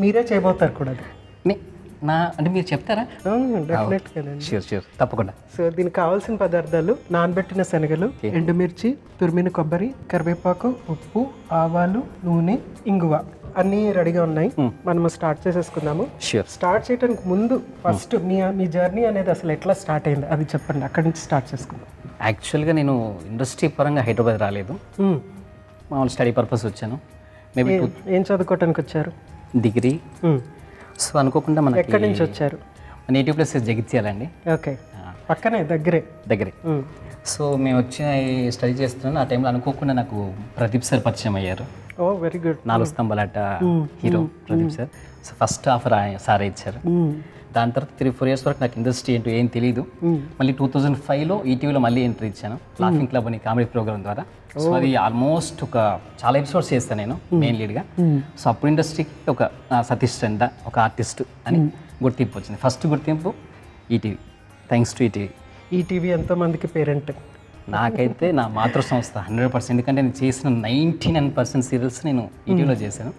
మీరే చేయబోతారు కూడా అది. నా అంటే మీరు చెప్తారా? డెఫినెట్గా. షూర్ షూర్, తప్పకుండా. సో దీనికి కావాల్సిన పదార్థాలు: నానబెట్టిన శనగలు, ఎండుమిర్చి, తురిమిన కొబ్బరి, కరివేపాకు, ఉప్పు, ఆవాలు, నూనె, ఇంగువ అన్నీ రెడీగా ఉన్నాయి. మనము స్టార్ట్ చేసేసుకుందాము. స్టార్ట్ చేయడానికి ముందు ఫస్ట్ మీ జర్నీ అనేది అసలు ఎట్లా స్టార్ట్ అయింది అది చెప్పండి. అక్కడి నుంచి స్టార్ట్ చేసుకుందాం. యాక్చువల్గా నేను ఇండస్ట్రీ పరంగా హైదరాబాద్ రాలేదు, మామూలు స్టడీ పర్పస్ వచ్చాను. మేబీ ఏం చదువుకోవటానికి వచ్చారు? డిగ్రీ. సో అనుకోకుండా మన ఎక్కడి నుంచి వచ్చారు? Native place జగిత్యాలండి. ఓకే, పక్కనే దగ్గరే. సో మేము వచ్చి స్టడీ చేస్తున్నాను. ఆ టైంలో అనుకోకుండా నాకు ప్రదీప్ సార్ పరిచయం అయ్యారు. Oh very good. 4 స్తంభాలట hero Pradeep sir. So first offer sir ఇచ్చారు. దాని తర్వాత 3-4 years వరకు నాకు ఇండస్ట్రీ ఏంటో ఏం తెలియదు. మళ్ళీ 2005లో ఈటీవీలో మళ్ళీ ఎంట్రీ ఇచ్చాను, లాఫింగ్ క్లబ్ అని కామెడీ ప్రోగ్రామ్ ద్వారా. సో అది ఆల్మోస్ట్ చాలా ఎపిసోడ్స్ చేస్తాను నేను మెయిన్ లీడ్గా. సో అప్పుడు ఇండస్ట్రీకి ఒక సతీష్ చంద ఒక ఆర్టిస్ట్ అని గుర్తింపు వచ్చింది. ఫస్ట్ గుర్తింపు ETV, thanks to ETV. ETV ఎంతో మందికి పేరెంట్. నాకైతే నా మాతృ సంస్థ 100%. ఎందుకంటే నేను చేసిన 99% సీరియల్స్ నేను ఈటీవీలో చేశాను.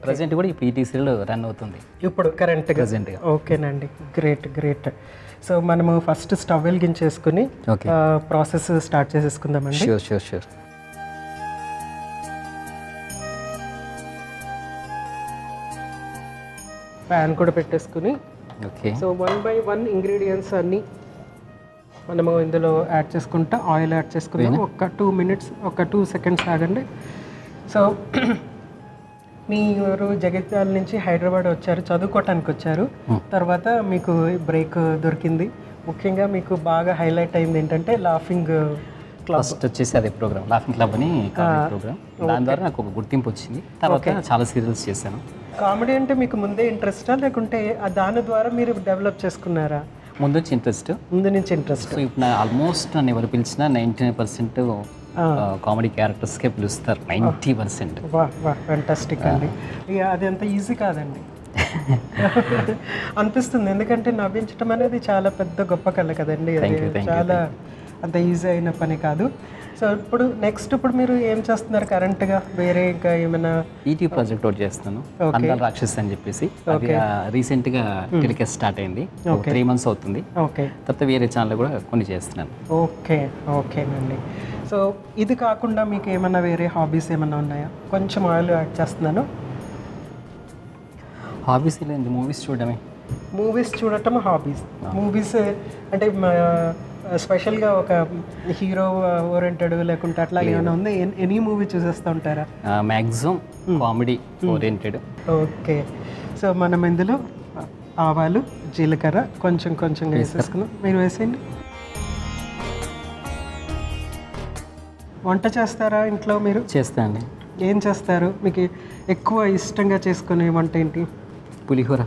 ప్రజెంట్ కూడా ఇప్పుడు ఈటీవీ సీరియల్ రన్ అవుతుంది ఇప్పుడు కరెంట్గా. ప్రజెంట్గా. ఓకేనండి, గ్రేట్. సో మనము ఫస్ట్ స్టవ్ వెలిగించేసుకుని ప్రాసెస్ స్టార్ట్ చేసేసుకుందామండి. షూర్. ప్యాన్ కూడా పెట్టేసుకుని, ఓకే. సో 1 by 1 ఇంగ్రీడియంట్స్ అన్నీ మనము ఇందులో యాడ్ చేసుకుంటా. ఆయిల్ యాడ్ చేసుకున్నాం. ఒక 2 minutes, ఒక 2 seconds ఆగండి. సో మీరు జగిత్యాల నుంచి హైదరాబాద్ వచ్చారు, చదువుకోవటానికి వచ్చారు. తర్వాత మీకు బ్రేక్ దొరికింది. ముఖ్యంగా మీకు బాగా హైలైట్ అయింది ఏంటంటే లాఫింగ్ క్లబ్. ఫస్ట్ వచ్చేసి అదే ప్రోగ్రామ్, లాఫింగ్ క్లబ్ అని కామెడీ ప్రోగ్రామ్. దాని ద్వారా నాకు ఒక గుర్తింపు వచ్చింది. తర్వాత చాలా సీరియల్స్ చేశాను. కామెడీ అంటే మీకు ముందే ఇంట్రెస్టా లేకుంటే దాని ద్వారా మీరు డెవలప్ చేసుకున్నారా? ముందు నుంచి ఇంట్రెస్ట్. సో ఇప్పుడు ఆల్మోస్ట్ నన్ను ఎవరు పిలిచినా 99% కామెడీ క్యారెక్టర్స్కే పిలుస్తారు. 90%. ఫ్యాంటాస్టిక్ అండి. ఇక అది అంత ఈజీ కాదండి అనిపిస్తుంది. ఎందుకంటే నవ్వించడం అనేది చాలా పెద్ద గొప్ప కళ కదండి. అది చాలా అంత ఈజీ అయిన పని కాదు. సో ఇప్పుడు మీరు ఏం చేస్తున్నారు కరెంట్గా? వేరే ఇంకా ఏమైనా? ఈటీవీ ప్రాజెక్ట్ ఒకటి చేస్తాను, అందాల రాక్షస్ అని చెప్పేసి. అది రీసెంట్గా టెలికాస్ట్ స్టార్ట్ అయింది, 3 months అవుతుంది. ఓకే. తర్వాత వేరే ఛానల్ కూడా కొన్ని చేస్తున్నాను. ఓకేనండి. సో ఇది కాకుండా మీకు ఏమైనా వేరే హాబీస్ ఏమైనా ఉన్నాయా? కొంచెం ఆయిల్ యాడ్ చేస్తున్నాను. హాబీస్ లేదు, మూవీస్ చూడటమే. మూవీస్ చూడటం హాబీస్. మూవీస్ అంటే స్పెషల్గా ఒక హీరో ఓరియంటెడ్ లేకుంటే అట్లా ఏమైనా ఉంది? ఎనీ మూవీ చూసేస్తూ ఉంటారా? Maximum comedy oriented. Okay. So మనం ఇందులో ఆవాలు, జీలకర్ర కొంచెం వేసేసుకున్నాం. మీరు వేసేయండి. వంట చేస్తారా ఇంట్లో మీరు? చేస్తా అండి. ఏం చేస్తారు? మీకు ఎక్కువ ఇష్టంగా చేసుకునే వంట ఏంటి? పులిహోర.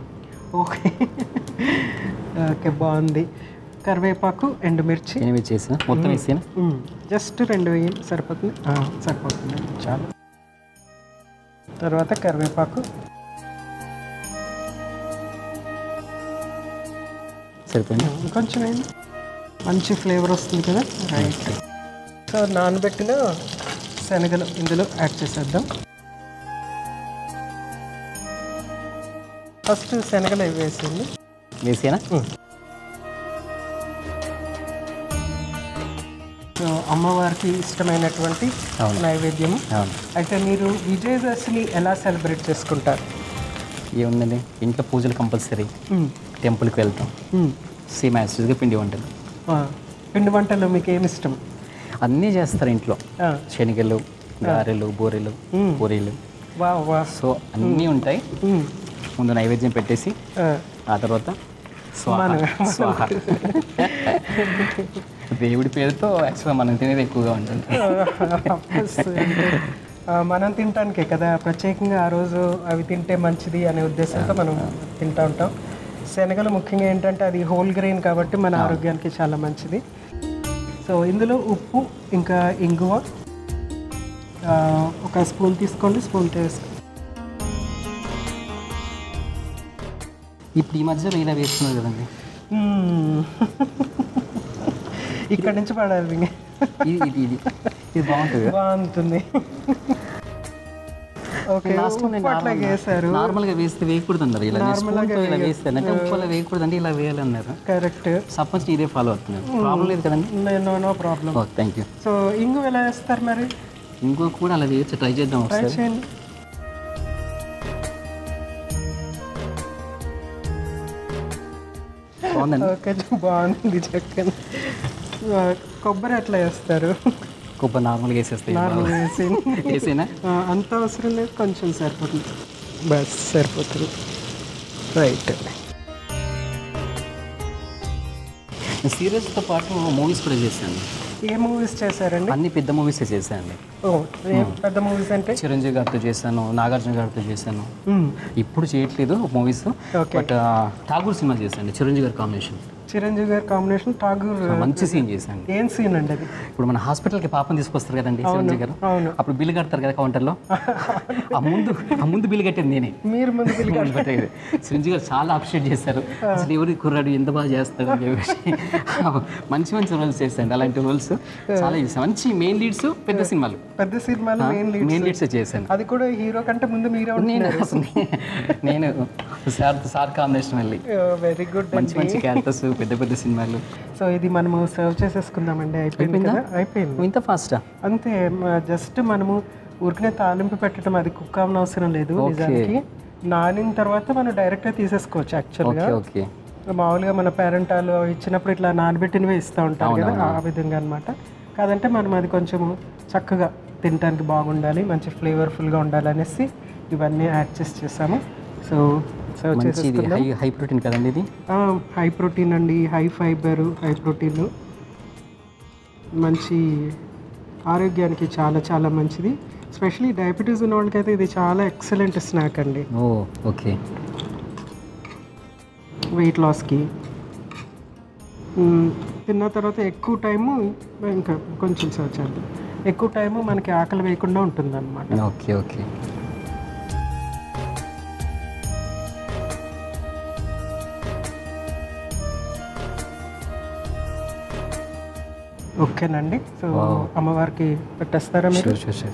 ఓకే, బాగుంది. కరివేపాకు, ఎండుమిర్చి చేసిన మొత్తం వేసాను. జస్ట్ 2 వేయండి, సరిపోతుంది. చాలు. తర్వాత కరివేపాకు సరిపోయింది. కొంచెం వేయండి, మంచి ఫ్లేవర్ వస్తుంది కదా. రైట్. సో నానబెట్టిన శనగలు ఇందులో యాడ్ చేసేద్దాం. ఫస్ట్ శనగలు వేసేయండి. వేసేనా? సో అమ్మవారికి ఇష్టమైనటువంటి నైవేద్యము. అయితే మీరు విజయదశమి ఎలా సెలబ్రేట్ చేసుకుంటారు? ఏముందండి, ఇంట్లో పూజలు కంపల్సరీ, టెంపుల్కి వెళ్తాం. సేమ్ యాక్చువల్గా పిండి వంటలు. పిండి వంటలు మీకు ఏమి ఇష్టం? అన్నీ చేస్తారు ఇంట్లో. శనగలు, గారెలు, బూరెలు, పూరీలు. సో అన్నీ ఉంటాయి. ముందు నైవేద్యం పెట్టేసి ఆ తర్వాత స్వాహ. దేవుడి పేరుతో యాక్చువల్గా మనం తినేది ఎక్కువగా ఉంటుంది. మనం తినటానికే కదా, ప్రత్యేకంగా ఆ రోజు అవి తింటే మంచిది అనే ఉద్దేశంతో మనం తింటూ ఉంటాం. శనగలు ముఖ్యంగా ఏంటంటే అది హోల్ గ్రెయిన్ కాబట్టి మన ఆరోగ్యానికి చాలా మంచిది. సో ఇందులో ఉప్పు ఇంకా ఇంగువ ఒక స్పూన్ తీసుకోండి. స్పూన్తో వేసుకోండి. ఇప్పుడు ఈ మధ్యలో ఇలా వేస్తున్నారు కదండి, ఇక్కడి నుంచి పడాలి. ఇది బాగుంటుంది. ఓకే ఉప్పు అట్లాగే వేసారు. నార్మల్గా వేస్తే వేయకూడదు అన్నారు, ఇలా ఇలా వేస్తారు అంటే ఉప్పు అలా వేయకూడదండి, ఇలా వేయాలన్నారు. కరెక్ట్. సపోజ్ ఇదే ఫాలో అవుతున్నాను, ప్రాబ్లం లేదు కదండి. No problem. Okay, thank you. So ఇంగు ఎలా వేస్తారు మరి? ఇంకో కూడా అలా వేయచ్చు, ట్రై చేద్దాం ఒకసారి. చేయండి. బాగుందండి. ఓకే బాగుంది. చక్కని కొబ్బరి ఎట్లా వేస్తారు? కొబ్బరి నార్మల్గా వేసేస్తాయి. నార్మల్ వేసేనా? అంత అవసరం లేదు, కొంచెం సరిపోతుంది, బస్ సరిపోతుంది. రైట్. సీరియల్స్తో పాటు మూవీస్ కూడా చేశాను. ఏ మూవీస్ చేశారండి? అన్ని పెద్ద మూవీస్ చేశానండి. ఓ పెద్ద మూవీస్ అంటే? చిరంజీవి గారితో చేశాను, నాగార్జున గారితో చేశాను. ఇప్పుడు చేయట్లేదు మూవీస్, బట్ ఠాగూర్ సినిమా చేశాను, చిరంజీవి గారి కాంబినేషన్. చిరంజీవి గారి కాంబినేషన్ ఠాగూర్. మంచి సీన్ చేశాను. ఏం సీన్ అండి అది? ఇప్పుడు మన హాస్పిటల్కి పాపం తీసుకొస్తారు కదండి చిరంజీవి గారు, అప్పుడు బిల్లు కడతారు కదా కౌంటర్లో, ఆ ముందు బిల్లు కట్టేది నేనే. మీరు ముందు బిల్లు కట్టేది. చిరంజీవి గారు చాలా అప్రిషియేట్ చేశారు, అసలు ఎవరి కుర్రాడు ఎంత బాగా చేస్తాడు అని చెప్పేసి. మంచి మంచి రోల్స్ చేశాను, అలాంటి రోల్స్ చాలా చేశాను. మంచి మెయిన్ లీడ్స్, పెద్ద సినిమాలు మెయిన్ లీడ్స్ చేశాను. అది కూడా హీరో కంటే ముందు మీరే? నేను సార్ కాంబినేషన్ వెళ్ళి వెరీ గుడ్. మంచి క్యారెక్టర్స్, పెద్ద సినిమాలు. సో ఇది మనము సర్వ్ చేసేసుకుందామండి. అయిపోయింది కదా? అయిపోయింది. ఇంత ఫాస్టా? అంతే, జస్ట్ మనము ఊరికనే తాలింపు పెట్టడం, అది కుక్ అవ్వని అవసరం లేదు. నిజానికి నానిన తర్వాత మనం డైరెక్ట్గా తీసేసుకోవచ్చు. యాక్చువల్గా మామూలుగా మన పేరెంటాలు ఇచ్చినప్పుడు ఇట్లా నానబెట్టినవే ఇస్తూ ఉంటారు కదా, ఆ విధంగా అనమాట. కాదంటే మనం అది కొంచెం చక్కగా తినడానికి బాగుండాలి, మంచి ఫ్లేవర్ఫుల్గా ఉండాలి అనేసి ఇవన్నీ యాడ్ చేసాము. సో సర్వ్ చేసేసుకుందాం. హై ప్రోటీన్ కదండి ఇది? హై ప్రోటీన్ అండి, హై ఫైబర్, హై ప్రోటీన్, మంచి ఆరోగ్యానికి చాలా చాలా మంచిది. స్పెషలీ డయాబెటీస్ ఉన్న వాళ్ళకైతే ఇది చాలా ఎక్సలెంట్ స్నాక్ అండి. ఓకే. వెయిట్ లాస్కి తిన్న తర్వాత ఎక్కువ టైము, ఇంకా కొంచెం సర్వ్ చేద్దాం, ఎక్కువ టైము మనకి ఆకలి వేయకుండా ఉంటుంది అనమాట. ఓకే. ఓకేనండి. సో అమ్మవారికి పెట్టేస్తారా మీరు? షూర్.